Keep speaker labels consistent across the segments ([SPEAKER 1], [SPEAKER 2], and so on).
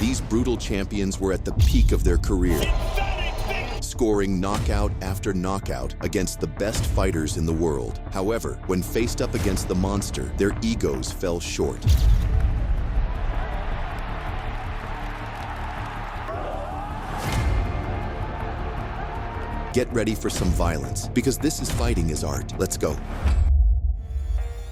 [SPEAKER 1] These brutal champions were at the peak of their career, scoring knockout after knockout against the best fighters in the world. However, when faced up against the monster, their egos fell short. Get ready for some violence, because this is fighting as art. Let's go.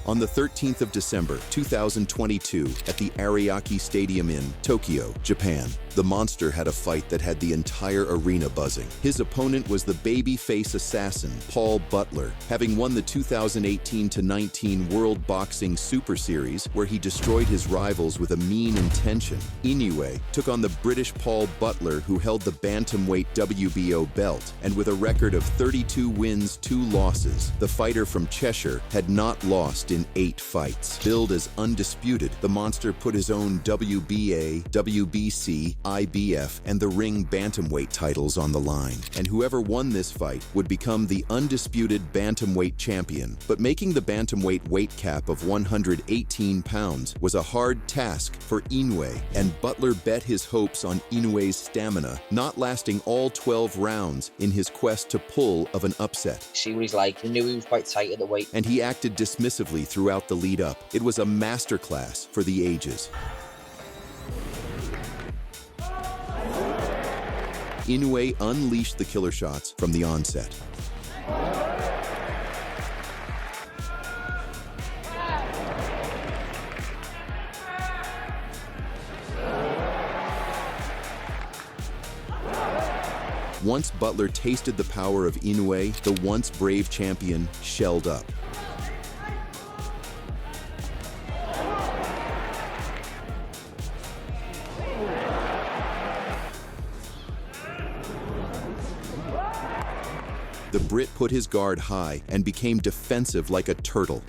[SPEAKER 1] On the 13th of December, 2022, at the Ariake Stadium in Tokyo, Japan, the monster had a fight that had the entire arena buzzing. His opponent was the babyface assassin, Paul Butler, having won the 2018-19 World Boxing Super Series, where he destroyed his rivals with a mean intention. Inoue took on the British Paul Butler, who held the bantamweight WBO belt, and with a record of 32 wins, 2 losses, the fighter from Cheshire had not lost in 8 fights. Billed as undisputed, the monster put his own WBA, WBC, IBF, and the ring bantamweight titles on the line, and whoever won this fight would become the undisputed bantamweight champion. But making the bantamweight weight cap of 118 pounds was a hard task for Inoue, and Butler bet his hopes on Inoue's stamina, not lasting all 12 rounds in his quest to pull of an upset.
[SPEAKER 2] She was like, he knew he was quite tight at the weight.
[SPEAKER 1] And he acted dismissively throughout the lead-up. It was a masterclass for the ages. Inoue unleashed the killer shots from the onset. Once Butler tasted the power of Inoue, the once brave champion shelled up. The Brit put his guard high and became defensive like a turtle.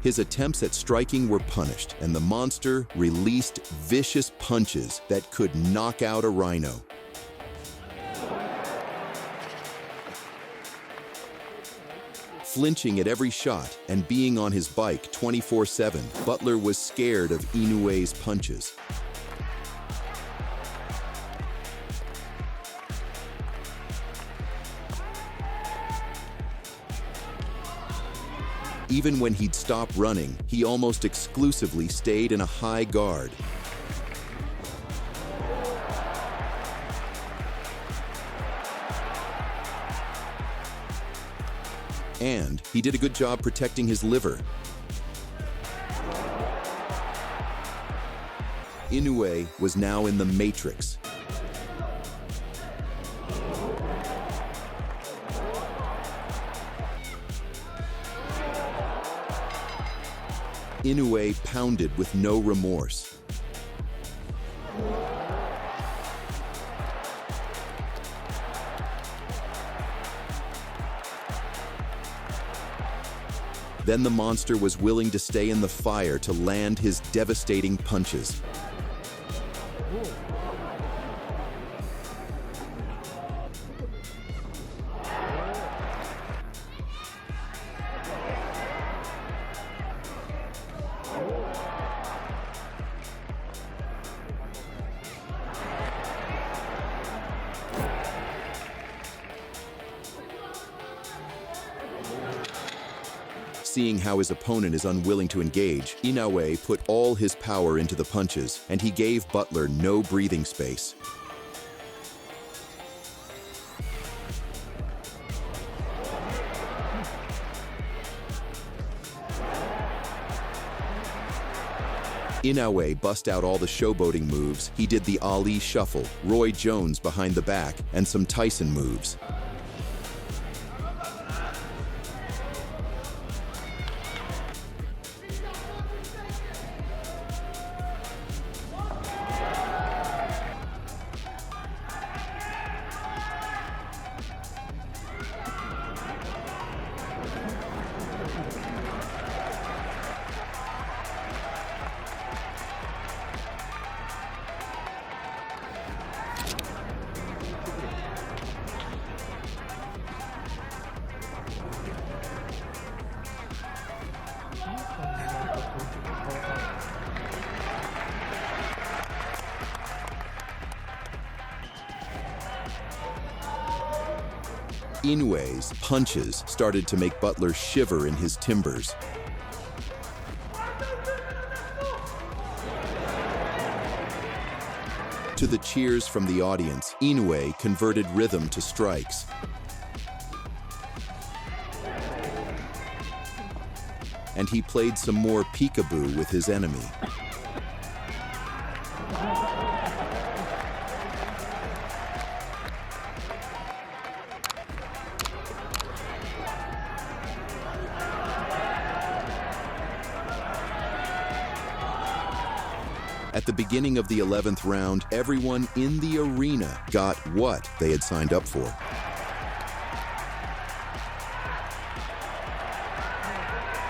[SPEAKER 1] His attempts at striking were punished, and the monster released vicious punches that could knock out a rhino. Flinching at every shot and being on his bike 24/7, Butler was scared of Inoue's punches. Even when he'd stop running, he almost exclusively stayed in a high guard. And he did a good job protecting his liver. Inoue was now in the matrix. Inoue pounded with no remorse. Then the monster was willing to stay in the fire to land his devastating punches. Seeing how his opponent is unwilling to engage, Inoue put all his power into the punches, and he gave Butler no breathing space. Inoue bust out all the showboating moves. He did the Ali shuffle, Roy Jones behind the back, and some Tyson moves. Inoue's punches started to make Butler shiver in his timbers. To the cheers from the audience, Inoue converted rhythm to strikes. And he played some more peekaboo with his enemy. At the beginning of the 11th round, everyone in the arena got what they had signed up for.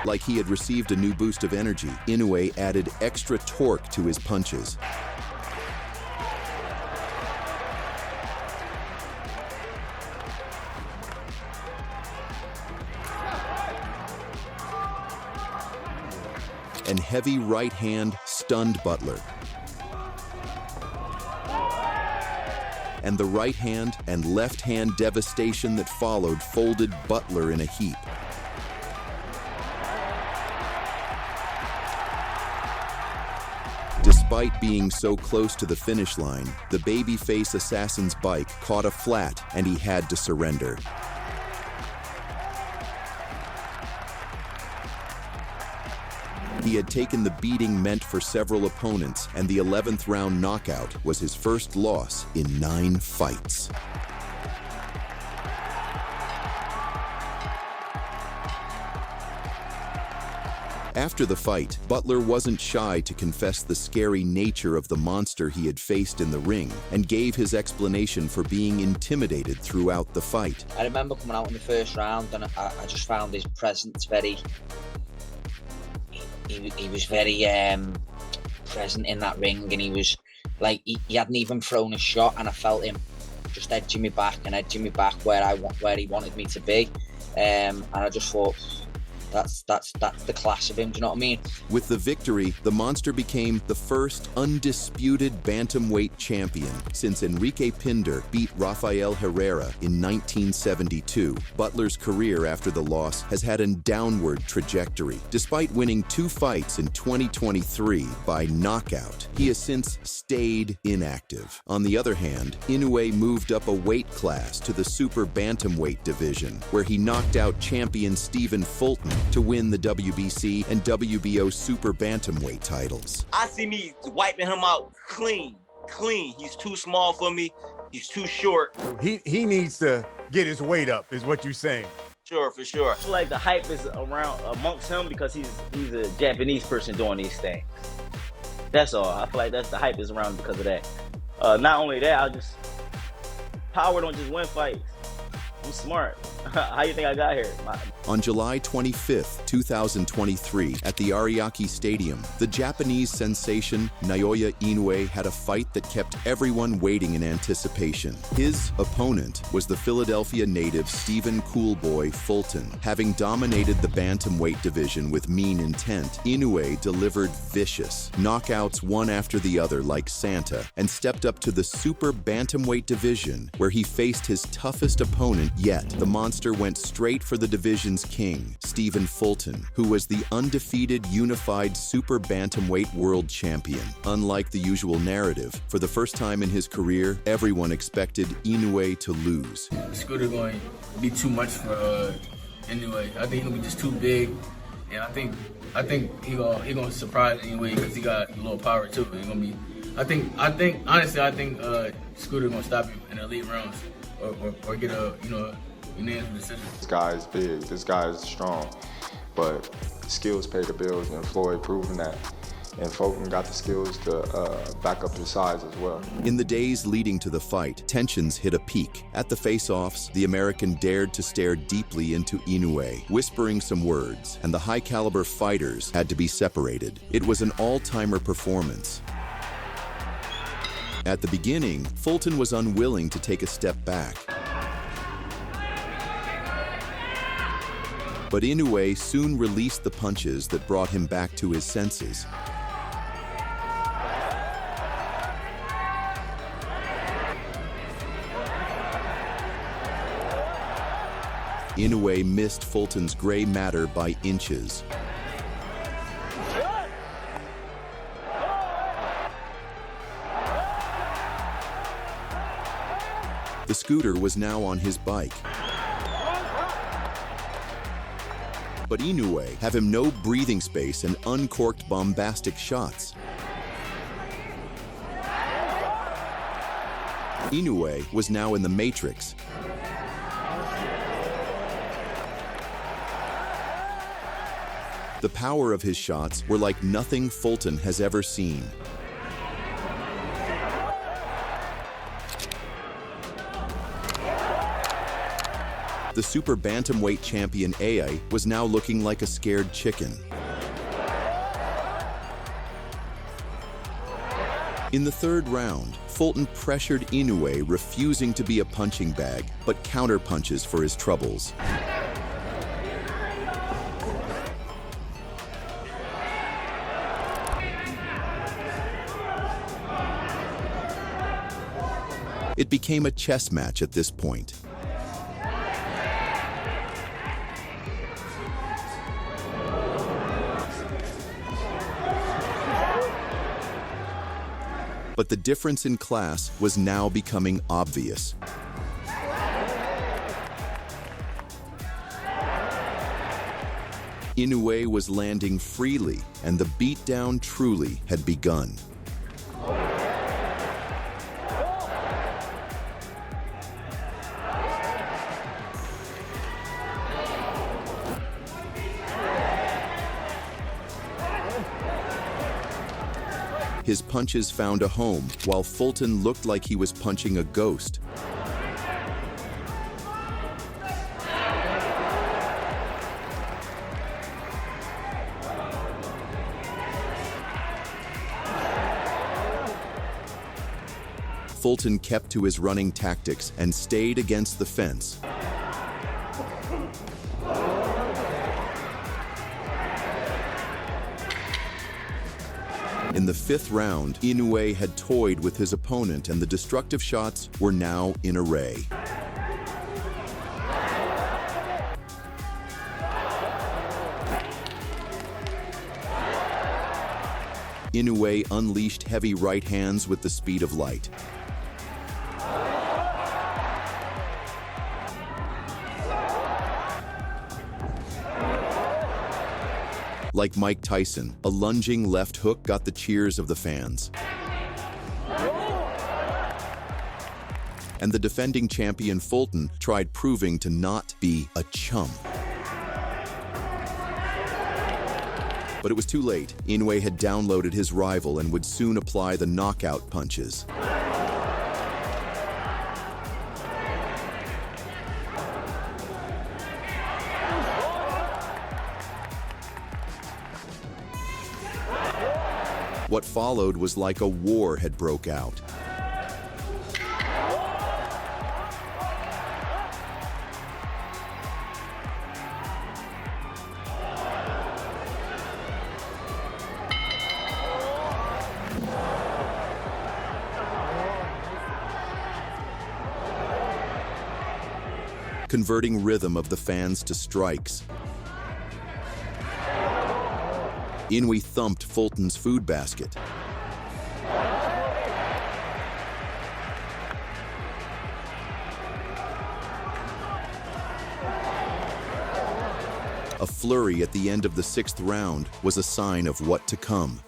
[SPEAKER 1] Like he had received a new boost of energy, Inoue added extra torque to his punches. And heavy right hand stunned Butler. And the right hand and left hand devastation that followed folded Butler in a heap. Despite being so close to the finish line, the babyface assassin's bike caught a flat and he had to surrender. He had taken the beating meant for several opponents, and the 11th round knockout was his first loss in 9 fights. After the fight, Butler wasn't shy to confess the scary nature of the monster he had faced in the ring and gave his explanation for being intimidated throughout the fight.
[SPEAKER 2] I remember coming out in the first round and I just found his presence very... He was very present in that ring, and he was like, he hadn't even thrown a shot, and I felt him just edging me back where he wanted me to be. And I just thought, that's the class of him, do you know what I mean?
[SPEAKER 1] With the victory, the monster became the first undisputed bantamweight champion since Enrique Pinder beat Rafael Herrera in 1972. Butler's career after the loss has had a downward trajectory. Despite winning 2 fights in 2023 by knockout, he has since stayed inactive. On the other hand, Inoue moved up a weight class to the super bantamweight division, where he knocked out champion Stephen Fulton to win the WBC and WBO super bantamweight titles.
[SPEAKER 3] I see me wiping him out clean. He's too small for me. He's too short.
[SPEAKER 4] He needs to get his weight up, is what you're saying.
[SPEAKER 3] Sure, for sure.
[SPEAKER 5] I feel like the hype is around amongst him because he's a Japanese person doing these things. That's all. I feel like the hype is around because of that. Not only that, power don't just win fights. I'm smart. How you think I got here?
[SPEAKER 1] On July 25th, 2023, at the Ariake Stadium, the Japanese sensation Naoya Inoue had a fight that kept everyone waiting in anticipation. His opponent was the Philadelphia native Stephen Coolboy Fulton. Having dominated the bantamweight division with mean intent, Inoue delivered vicious knockouts one after the other like Santa, and stepped up to the super bantamweight division, where he faced his toughest opponent yet. The monster went straight for the division's king, Stephen Fulton, who was the undefeated unified super bantamweight world champion. Unlike the usual narrative, for the first time in his career, everyone expected Inoue to lose.
[SPEAKER 6] Scooter going to be too much for Inoue. I think he'll be just too big, and I think he gonna surprise Inoue because he got a little power too. He gonna be. I think Scooter gonna stop him in the elite rounds or get a unanimous decision.
[SPEAKER 7] This guy is big, this guy is strong, but skills pay the bills, and Floyd proven that. And Fulton got the skills to back up his size as well.
[SPEAKER 1] In the days leading to the fight, tensions hit a peak. At the face-offs, the American dared to stare deeply into Inoue, whispering some words, and the high-caliber fighters had to be separated. It was an all-timer performance. At the beginning, Fulton was unwilling to take a step back. But Inoue soon released the punches that brought him back to his senses. Inoue missed Fulton's gray matter by inches. The scooter was now on his bike. But Inoue have him no breathing space and uncorked bombastic shots. Inoue was now in the matrix. The power of his shots were like nothing Fulton has ever seen. The super bantamweight champion Inoue was now looking like a scared chicken. In the third round, Fulton pressured Inoue, refusing to be a punching bag, but counterpunches for his troubles. It became a chess match at this point. But the difference in class was now becoming obvious. Inoue was landing freely, and the beatdown truly had begun. His punches found a home, while Fulton looked like he was punching a ghost. Fulton kept to his running tactics and stayed against the fence. In the fifth round, Inoue had toyed with his opponent, and the destructive shots were now in array. Inoue unleashed heavy right hands with the speed of light. Like Mike Tyson, a lunging left hook got the cheers of the fans. And the defending champion Fulton tried proving to not be a chump. But it was too late. Inoue had downloaded his rival and would soon apply the knockout punches. What followed was like a war had broke out. Converting rhythm of the fans to strikes. Inoue thumped Fulton's food basket. A flurry at the end of the sixth round was a sign of what to come.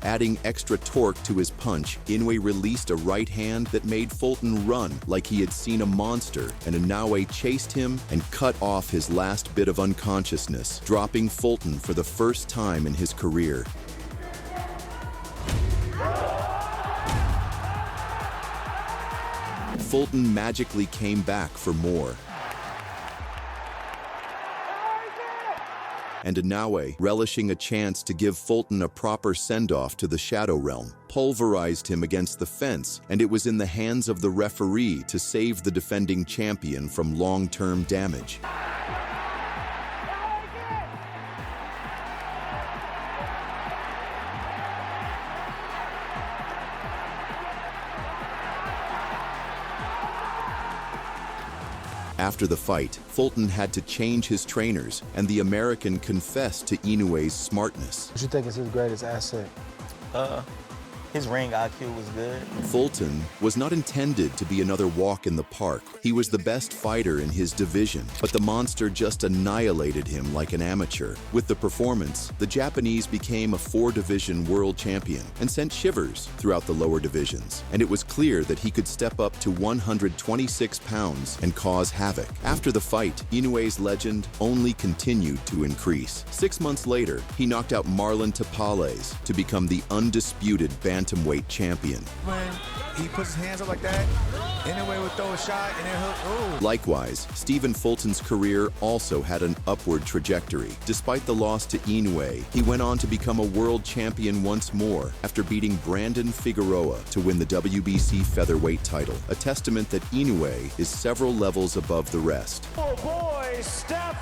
[SPEAKER 1] Adding extra torque to his punch, Inoue released a right hand that made Fulton run like he had seen a monster, and Inoue chased him and cut off his last bit of unconsciousness, dropping Fulton for the first time in his career. Fulton magically came back for more. And Inoue, relishing a chance to give Fulton a proper send-off to the Shadow Realm, pulverized him against the fence, and it was in the hands of the referee to save the defending champion from long-term damage. After the fight, Fulton had to change his trainers, and the American confessed to Inoue's smartness.
[SPEAKER 8] What you think is his greatest asset?
[SPEAKER 5] His ring IQ was good.
[SPEAKER 1] Fulton was not intended to be another walk in the park. He was the best fighter in his division, but the monster just annihilated him like an amateur. With the performance, the Japanese became a 4-division world champion and sent shivers throughout the lower divisions. And it was clear that he could step up to 126 pounds and cause havoc. After the fight, Inoue's legend only continued to increase. 6 months later, he knocked out Marlon Tapales to become the undisputed bantamweight champion.
[SPEAKER 4] When he puts his hands up like that, Inoue would throw a shot and then hook. Ooh.
[SPEAKER 1] Likewise, Stephen Fulton's career also had an upward trajectory. Despite the loss to Inoue, he went on to become a world champion once more after beating Brandon Figueroa to win the WBC featherweight title, a testament that Inoue is several levels above the rest.
[SPEAKER 9] Oh boy, Stephen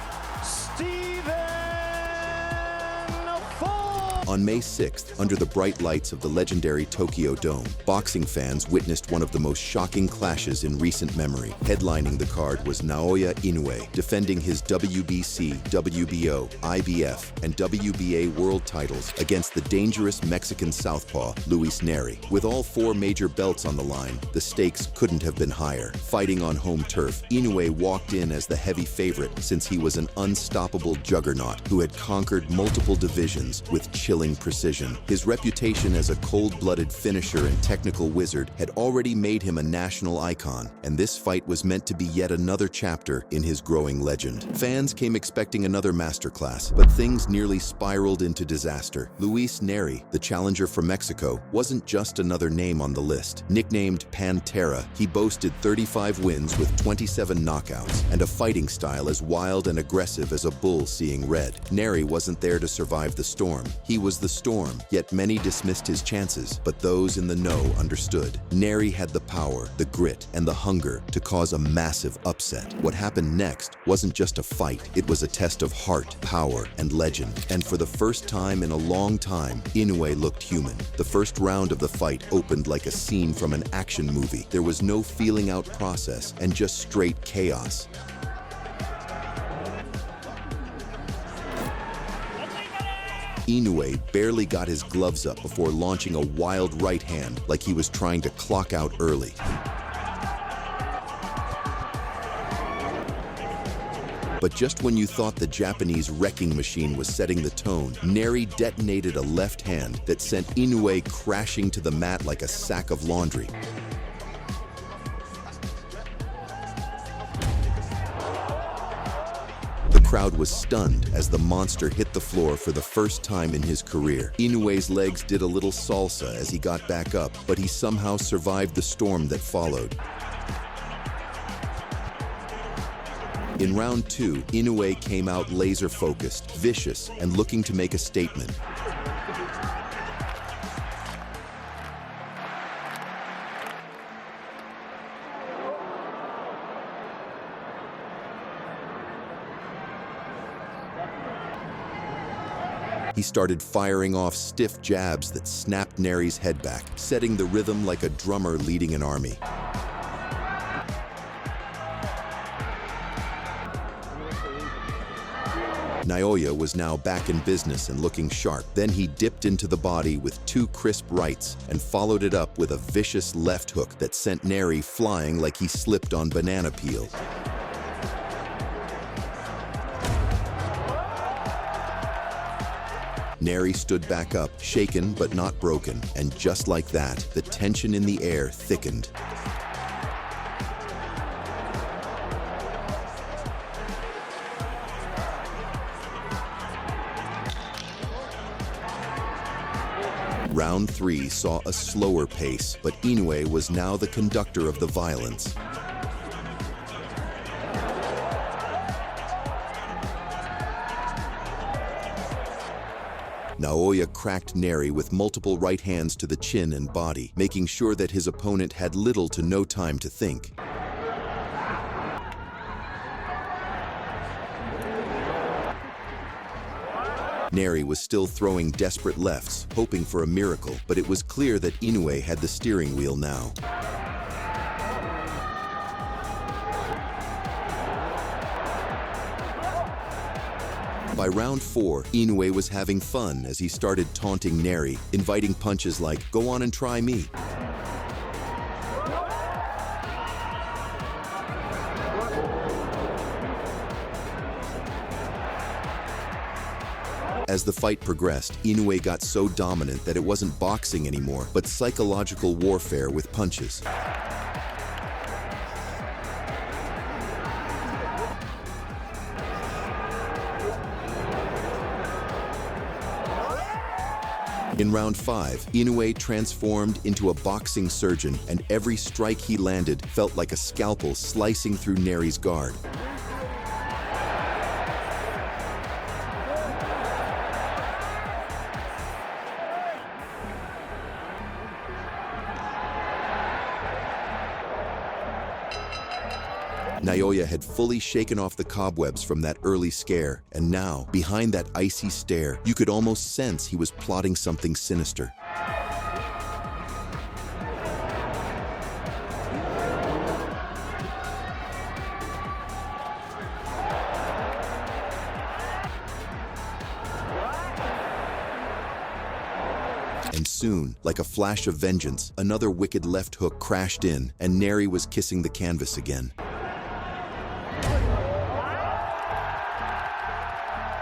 [SPEAKER 9] Fulton!
[SPEAKER 1] On May 6th, under the bright lights of the legendary Tokyo Dome, boxing fans witnessed one of the most shocking clashes in recent memory. Headlining the card was Naoya Inoue, defending his WBC, WBO, IBF, and WBA world titles against the dangerous Mexican southpaw, Luis Nery. With all 4 major belts on the line, the stakes couldn't have been higher. Fighting on home turf, Inoue walked in as the heavy favorite since he was an unstoppable juggernaut who had conquered multiple divisions with chilling precision. His reputation as a cold-blooded finisher and technical wizard had already made him a national icon, and this fight was meant to be yet another chapter in his growing legend. Fans came expecting another masterclass, but things nearly spiraled into disaster. Luis Nery, the challenger from Mexico, wasn't just another name on the list. Nicknamed Pantera, he boasted 35 wins with 27 knockouts and a fighting style as wild and aggressive as a bull seeing red. Nery wasn't there to survive the storm. He was the storm, yet many dismissed his chances, but those in the know understood. Nery had the power, the grit, and the hunger to cause a massive upset. What happened next wasn't just a fight, it was a test of heart, power, and legend. And for the first time in a long time, Inoue looked human. The first round of the fight opened like a scene from an action movie. There was no feeling out process and just straight chaos. Inoue barely got his gloves up before launching a wild right hand like he was trying to clock out early. But just when you thought the Japanese wrecking machine was setting the tone, Nery detonated a left hand that sent Inoue crashing to the mat like a sack of laundry. The crowd was stunned as the monster hit the floor for the first time in his career. Inoue's legs did a little salsa as he got back up, but he somehow survived the storm that followed. In round 2, Inoue came out laser-focused, vicious, and looking to make a statement. He started firing off stiff jabs that snapped Nery's head back, setting the rhythm like a drummer leading an army. Naoya was now back in business and looking sharp. Then he dipped into the body with 2 crisp rights and followed it up with a vicious left hook that sent Nery flying like he slipped on banana peel. Nery stood back up, shaken but not broken, and just like that, the tension in the air thickened. Round 3 saw a slower pace, but Inoue was now the conductor of the violence. Naoya cracked Nery with multiple right hands to the chin and body, making sure that his opponent had little to no time to think. Nery was still throwing desperate lefts, hoping for a miracle, but it was clear that Inoue had the steering wheel now. By round 4, Inoue was having fun as he started taunting Nery, inviting punches like, "Go on and try me." As the fight progressed, Inoue got so dominant that it wasn't boxing anymore, but psychological warfare with punches. In round 5, Inoue transformed into a boxing surgeon, and every strike he landed felt like a scalpel slicing through Nery's guard. Naoya had fully shaken off the cobwebs from that early scare, and now, behind that icy stare, you could almost sense he was plotting something sinister. And soon, like a flash of vengeance, another wicked left hook crashed in, and Nery was kissing the canvas again.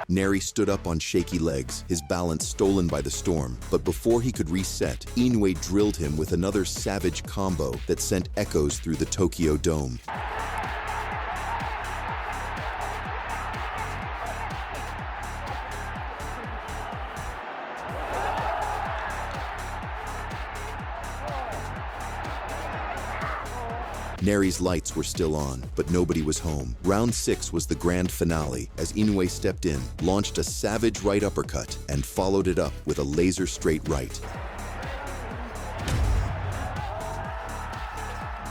[SPEAKER 1] Nery stood up on shaky legs, his balance stolen by the storm. But before he could reset, Inoue drilled him with another savage combo that sent echoes through the Tokyo Dome. Nery's lights were still on, but nobody was home. Round 6 was the grand finale as Inoue stepped in, launched a savage right uppercut, and followed it up with a laser-straight right.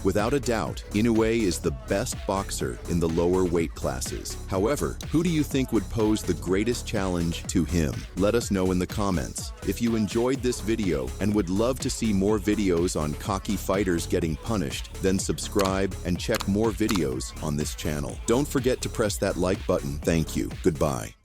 [SPEAKER 1] Without a doubt, Inoue is the best boxer in the lower weight classes. However, who do you think would pose the greatest challenge to him? Let us know in the comments. If you enjoyed this video and would love to see more videos on cocky fighters getting punished, then subscribe and check more videos on this channel. Don't forget to press that like button. Thank you. Goodbye.